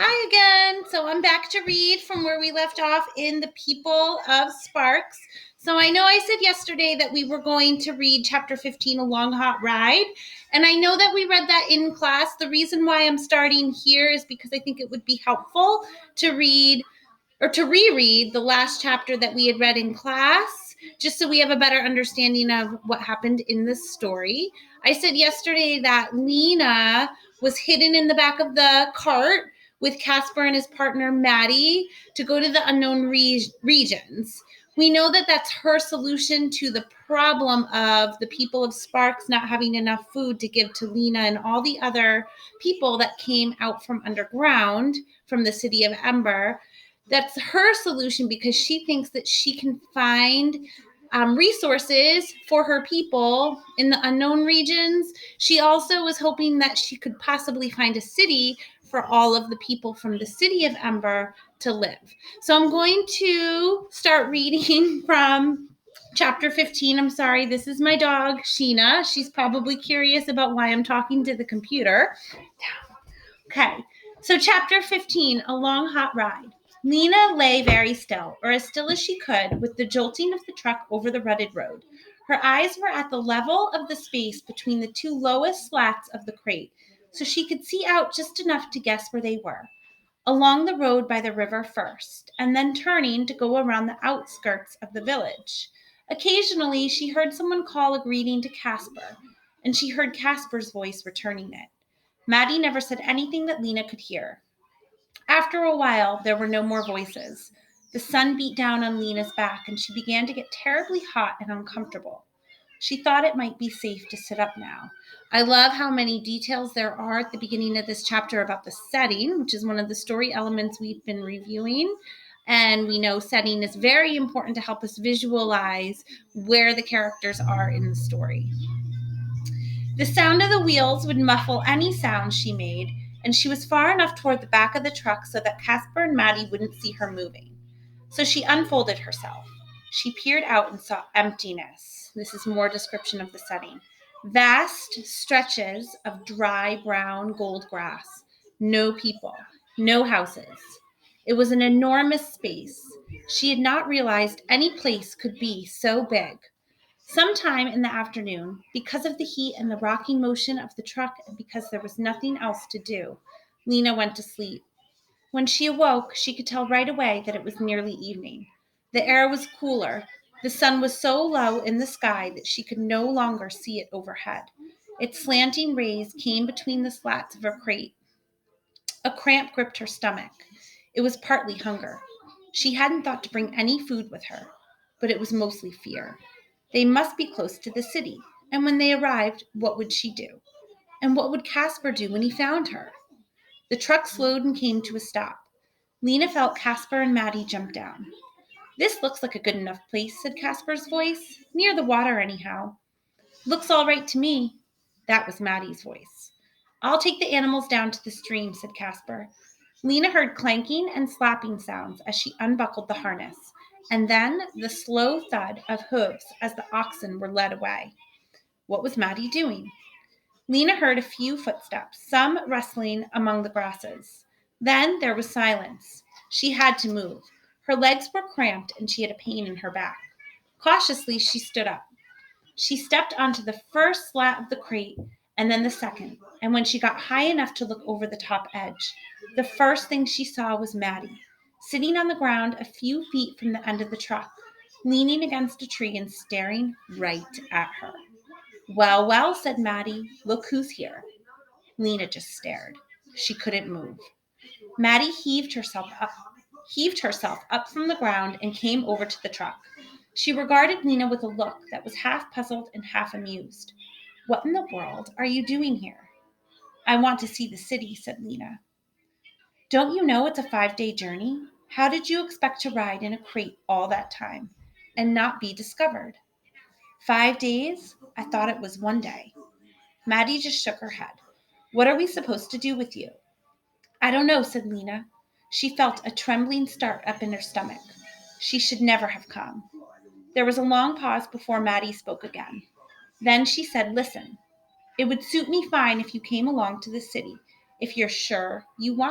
Hi again. So I'm back to read from where we left off in The People of Sparks. So I know I said yesterday that we were going to read chapter 15, A Long Hot Ride. And I know that we read that in class. The reason why I'm starting here is because I think it would be helpful to read or to reread the last chapter that we had read in class, just so we have a better understanding of what happened in this story. I said yesterday that Lena was hidden in the back of the cart with Casper and his partner Maddie to go to the unknown regions. We know that that's her solution to the problem of the people of Sparks not having enough food to give to Lena and all the other people that came out from underground from the city of Ember. That's her solution because she thinks that she can find resources for her people in the unknown regions. She also was hoping that she could possibly find a city for all of the people from the city of Ember to live. So I'm going to start reading from chapter 15. I'm sorry, this is my dog, Sheena. She's probably curious about why I'm talking to the computer. Okay, so chapter 15, A Long Hot Ride. Lena lay very still, or as still as she could, with the jolting of the truck over the rutted road. Her eyes were at the level of the space between the two lowest slats of the crate, so she could see out just enough to guess where they were. Along the road by the river first, and then turning to go around the outskirts of the village. Occasionally, she heard someone call a greeting to Casper, and she heard Casper's voice returning it. Maddie never said anything that Lena could hear. After a while, there were no more voices. The sun beat down on Lena's back, and she began to get terribly hot and uncomfortable. She thought it might be safe to sit up now. I love how many details there are at the beginning of this chapter about the setting, which is one of the story elements we've been reviewing. And we know setting is very important to help us visualize where the characters are in the story. The sound of the wheels would muffle any sound she made, and she was far enough toward the back of the truck so that Casper and Maddie wouldn't see her moving. So she unfolded herself. She peered out and saw emptiness. This is more description of the setting. Vast stretches of dry brown gold grass. No people, no houses. It was an enormous space. She had not realized any place could be so big. Sometime in the afternoon, because of the heat and the rocking motion of the truck and because there was nothing else to do, Lena went to sleep. When she awoke, she could tell right away that it was nearly evening. The air was cooler. The sun was so low in the sky that she could no longer see it overhead. Its slanting rays came between the slats of her crate. A cramp gripped her stomach. It was partly hunger. She hadn't thought to bring any food with her, but it was mostly fear. They must be close to the city, and when they arrived, what would she do? And what would Casper do when he found her? The truck slowed and came to a stop. Lena felt Casper and Maddie jump down. "This looks like a good enough place," said Casper's voice. "Near the water, anyhow." "Looks all right to me." That was Maddie's voice. "I'll take the animals down to the stream," said Casper. Lena heard clanking and slapping sounds as she unbuckled the harness, and then the slow thud of hooves as the oxen were led away. What was Maddie doing? Lena heard a few footsteps, some rustling among the grasses. Then there was silence. She had to move. Her legs were cramped and she had a pain in her back. Cautiously, she stood up. She stepped onto the first slat of the crate and then the second, and when she got high enough to look over the top edge, the first thing she saw was Maddie, sitting on the ground a few feet from the end of the truck, leaning against a tree and staring right at her. "Well, well," said Maddie, "look who's here." Lena just stared. She couldn't move. Maddie heaved herself up from the ground and came over to the truck. She regarded Lena with a look that was half puzzled and half amused. "What in the world are you doing here?" "I want to see the city," said Lena. "Don't you know it's a 5-day journey? How did you expect to ride in a crate all that time and not be discovered?" 5 days? I thought it was 1 day. Maddie just shook her head. "What are we supposed to do with you?" "I don't know," said Lena. She felt a trembling start up in her stomach. She should never have come. There was a long pause before Maddie spoke again. Then she said, "Listen, it would suit me fine if you came along to the city, if you're sure you want